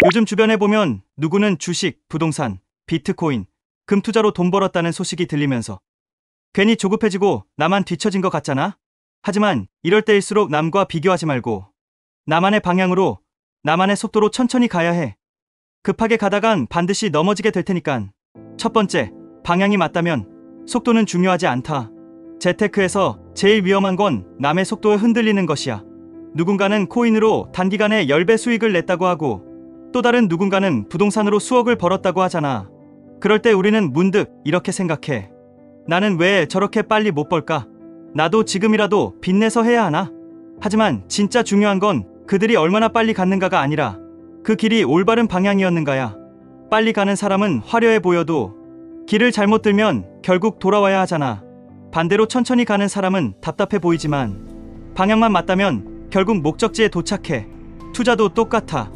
요즘 주변에 보면 누구는 주식, 부동산, 비트코인, 금 투자로 돈 벌었다는 소식이 들리면서 괜히 조급해지고 나만 뒤처진 것 같잖아? 하지만 이럴 때일수록 남과 비교하지 말고 나만의 방향으로, 나만의 속도로 천천히 가야 해. 급하게 가다간 반드시 넘어지게 될 테니깐. 첫 번째, 방향이 맞다면 속도는 중요하지 않다. 재테크에서 제일 위험한 건 남의 속도에 흔들리는 것이야. 누군가는 코인으로 단기간에 10배 수익을 냈다고 하고 또 다른 누군가는 부동산으로 수억을 벌었다고 하잖아. 그럴 때 우리는 문득 이렇게 생각해. 나는 왜 저렇게 빨리 못 벌까? 나도 지금이라도 빚내서 해야 하나? 하지만 진짜 중요한 건 그들이 얼마나 빨리 갔는가가 아니라 그 길이 올바른 방향이었는가야. 빨리 가는 사람은 화려해 보여도 길을 잘못 들면 결국 돌아와야 하잖아. 반대로 천천히 가는 사람은 답답해 보이지만 방향만 맞다면 결국 목적지에 도착해. 투자도 똑같아.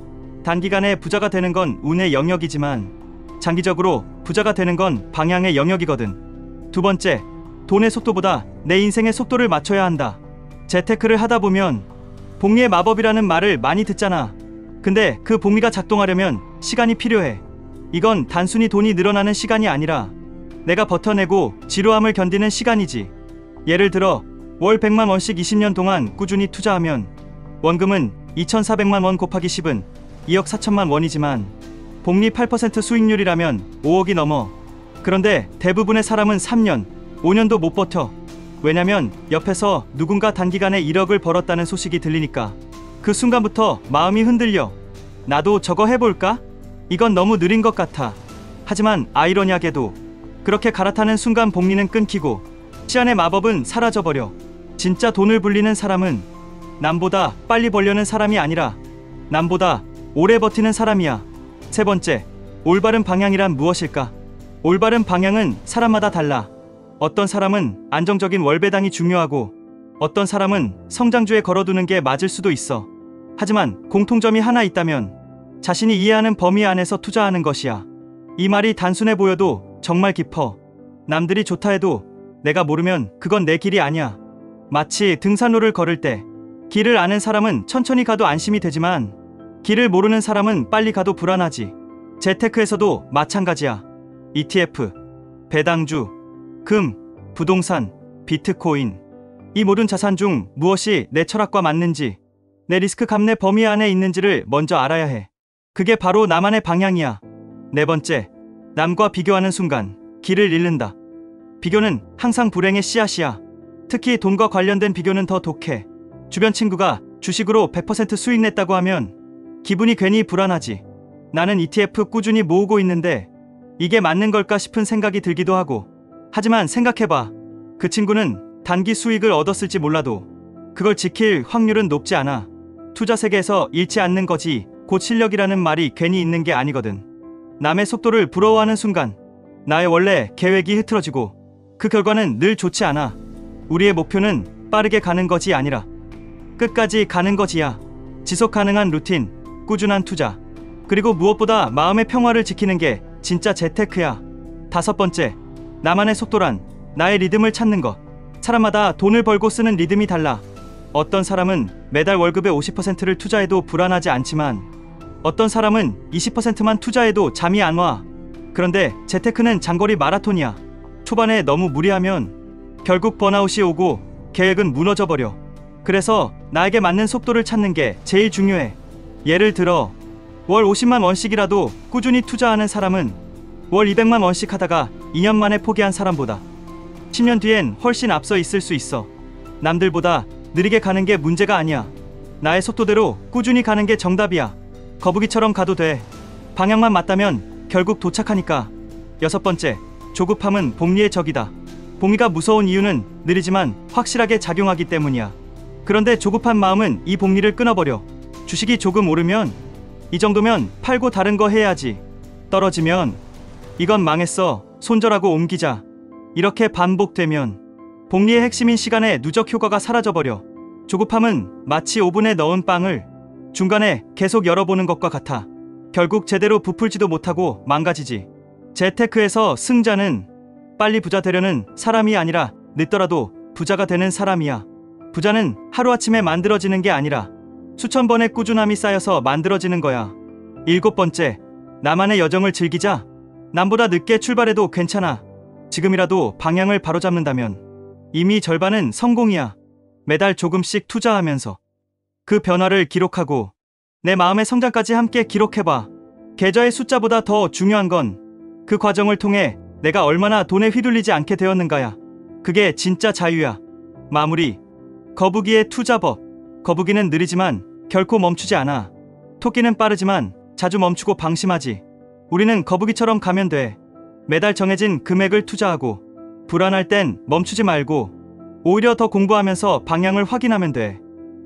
단기간에 부자가 되는 건 운의 영역이지만 장기적으로 부자가 되는 건 방향의 영역이거든. 두 번째, 돈의 속도보다 내 인생의 속도를 맞춰야 한다. 재테크를 하다 보면 복리의 마법이라는 말을 많이 듣잖아. 근데 그 복리가 작동하려면 시간이 필요해. 이건 단순히 돈이 늘어나는 시간이 아니라 내가 버텨내고 지루함을 견디는 시간이지. 예를 들어 월 100만 원씩 20년 동안 꾸준히 투자하면 원금은 2,400만 원 곱하기 10은 2억 4천만 원이지만 복리 8% 수익률이라면 5억이 넘어. 그런데 대부분의 사람은 3년, 5년도 못 버텨. 왜냐면 옆에서 누군가 단기간에 1억을 벌었다는 소식이 들리니까. 그 순간부터 마음이 흔들려. 나도 저거 해볼까? 이건 너무 느린 것 같아. 하지만 아이러니하게도 그렇게 갈아타는 순간 복리는 끊기고 시간의 마법은 사라져버려. 진짜 돈을 불리는 사람은 남보다 빨리 벌려는 사람이 아니라 남보다 오래 버티는 사람이야. 세 번째, 올바른 방향이란 무엇일까? 올바른 방향은 사람마다 달라. 어떤 사람은 안정적인 월배당이 중요하고 어떤 사람은 성장주에 걸어두는 게 맞을 수도 있어. 하지만 공통점이 하나 있다면 자신이 이해하는 범위 안에서 투자하는 것이야. 이 말이 단순해 보여도 정말 깊어. 남들이 좋다 해도 내가 모르면 그건 내 길이 아니야. 마치 등산로를 걸을 때 길을 아는 사람은 천천히 가도 안심이 되지만 길을 모르는 사람은 빨리 가도 불안하지. 재테크에서도 마찬가지야. ETF, 배당주, 금, 부동산, 비트코인, 이 모든 자산 중 무엇이 내 철학과 맞는지, 내 리스크 감내 범위 안에 있는지를 먼저 알아야 해. 그게 바로 나만의 방향이야. 네 번째, 남과 비교하는 순간 길을 잃는다. 비교는 항상 불행의 씨앗이야. 특히 돈과 관련된 비교는 더 독해. 주변 친구가 주식으로 100% 수익 냈다고 하면 기분이 괜히 불안하지. 나는 ETF 꾸준히 모으고 있는데 이게 맞는 걸까 싶은 생각이 들기도 하고. 하지만 생각해봐. 그 친구는 단기 수익을 얻었을지 몰라도 그걸 지킬 확률은 높지 않아. 투자 세계에서 잃지 않는 거지 곧 실력이라는 말이 괜히 있는 게 아니거든. 남의 속도를 부러워하는 순간 나의 원래 계획이 흐트러지고 그 결과는 늘 좋지 않아. 우리의 목표는 빠르게 가는 것이 아니라 끝까지 가는 것이야. 지속 가능한 루틴, 꾸준한 투자, 그리고 무엇보다 마음의 평화를 지키는 게 진짜 재테크야. 다섯 번째, 나만의 속도란 나의 리듬을 찾는 것. 사람마다 돈을 벌고 쓰는 리듬이 달라. 어떤 사람은 매달 월급의 50%를 투자해도 불안하지 않지만 어떤 사람은 20%만 투자해도 잠이 안 와. 그런데 재테크는 장거리 마라톤이야. 초반에 너무 무리하면 결국 번아웃이 오고 계획은 무너져버려. 그래서 나에게 맞는 속도를 찾는 게 제일 중요해. 예를 들어 월 50만 원씩이라도 꾸준히 투자하는 사람은 월 200만 원씩 하다가 2년 만에 포기한 사람보다 10년 뒤엔 훨씬 앞서 있을 수 있어. 남들보다 느리게 가는 게 문제가 아니야. 나의 속도대로 꾸준히 가는 게 정답이야. 거북이처럼 가도 돼. 방향만 맞다면 결국 도착하니까. 여섯 번째, 조급함은 복리의 적이다. 복리가 무서운 이유는 느리지만 확실하게 작용하기 때문이야. 그런데 조급한 마음은 이 복리를 끊어버려. 주식이 조금 오르면 이 정도면 팔고 다른 거 해야지. 떨어지면 이건 망했어. 손절하고 옮기자. 이렇게 반복되면 복리의 핵심인 시간의 누적 효과가 사라져버려. 조급함은 마치 오븐에 넣은 빵을 중간에 계속 열어보는 것과 같아. 결국 제대로 부풀지도 못하고 망가지지. 재테크에서 승자는 빨리 부자 되려는 사람이 아니라 늦더라도 부자가 되는 사람이야. 부자는 하루아침에 만들어지는 게 아니라 수천 번의 꾸준함이 쌓여서 만들어지는 거야. 7번째, 나만의 여정을 즐기자. 남보다 늦게 출발해도 괜찮아. 지금이라도 방향을 바로잡는다면 이미 절반은 성공이야. 매달 조금씩 투자하면서 그 변화를 기록하고 내 마음의 성장까지 함께 기록해봐. 계좌의 숫자보다 더 중요한 건 그 과정을 통해 내가 얼마나 돈에 휘둘리지 않게 되었는가야. 그게 진짜 자유야. 마무리. 거북이의 투자법. 거북이는 느리지만 결코 멈추지 않아. 토끼는 빠르지만 자주 멈추고 방심하지. 우리는 거북이처럼 가면 돼. 매달 정해진 금액을 투자하고 불안할 땐 멈추지 말고 오히려 더 공부하면서 방향을 확인하면 돼.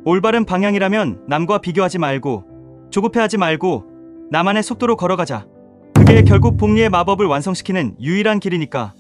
올바른 방향이라면 남과 비교하지 말고 조급해하지 말고 나만의 속도로 걸어가자. 그게 결국 복리의 마법을 완성시키는 유일한 길이니까.